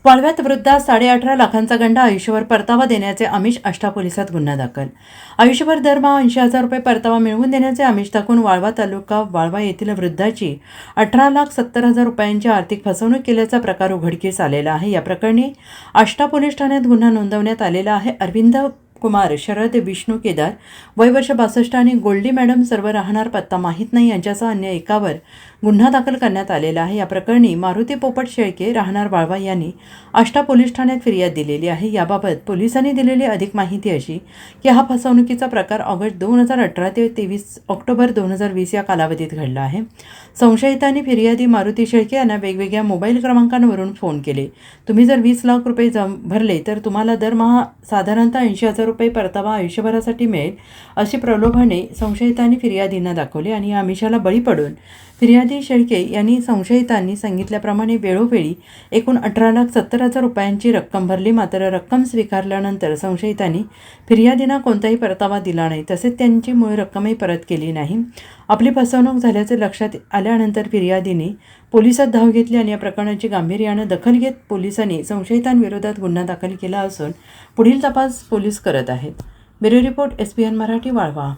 वाळव्यात वृद्धास 18.5 लाखांचा गंडा, आयुष्यभर परतावा देण्याचे आमिष, आष्टा पोलिसात गुन्हा दाखल. आयुष्यभर दरमहा 80,000 रुपये परतावा मिळवून देण्याचे आमिष दाखवून वाळवा तालुका वाळवा येथील वृद्धाची 18,70,000 रुपयांची आर्थिक फसवणूक केल्याचा प्रकार उघडकीस आलेला आहे. या प्रकरणी आष्टा पोलीस ठाण्यात गुन्हा नोंदवण्यात आलेला आहे. अरविंद कुमार शरद विष्णू केदार, वय वर्ष 62 आणि गोल्डी मॅडम सर्व राहणार पत्ता माहीत नाही यांच्यासह अन्य एकावर गुन्हा दाखल करण्यात आलेला आहे. या प्रकरणी मारुती पोपट शेळके राहणार वाळवा यांनी आष्टा पोलीस ठाण्यात फिर्याद दिलेली आहे. याबाबत पोलिसांनी दिलेली अधिक माहिती अशी की हा फसवणुकीचा प्रकार ऑगस्ट 2018 ते 23 ऑक्टोबर 2020 या कालावधीत घडला आहे. संशयितांनी फिर्यादी मारुती शेळके यांना वेगवेगळ्या मोबाईल क्रमांकांवरून फोन केले. तुम्ही जर 20 लाख रुपये भरले तर तुम्हाला दरमहा साधारणतः 80,000 रुपये परतावा आयुष्यभरासाठी मिळेल अशी प्रलोभने संशयितांनी फिर्यादींना दाखवली आणि या आमिषाला बळी पडून फिर्यादी शेळके यांनी संशयितांनी सांगितल्याप्रमाणे वेळोवेळी एकूण 18,70,000 रुपयांची रक्कम भरली. मात्र रक्कम स्वीकारल्यानंतर संशयितांनी फिर्यादींना कोणताही परतावा दिला नाही, तसेच त्यांची मूळ रक्कमही परत केली नाही. आपली फसवणूक झाल्याचे लक्षात आल्यानंतर फिर्यादीने पोलिसात धाव घेतली आणि या प्रकरणाची गांभीर्याने दखल घेत पोलिसांनी संशयितांविरोधात गुन्हा दाखल केला असून पुढील तपास पोलीस करत आहेत. Bureau report SBN Marathi Walwa.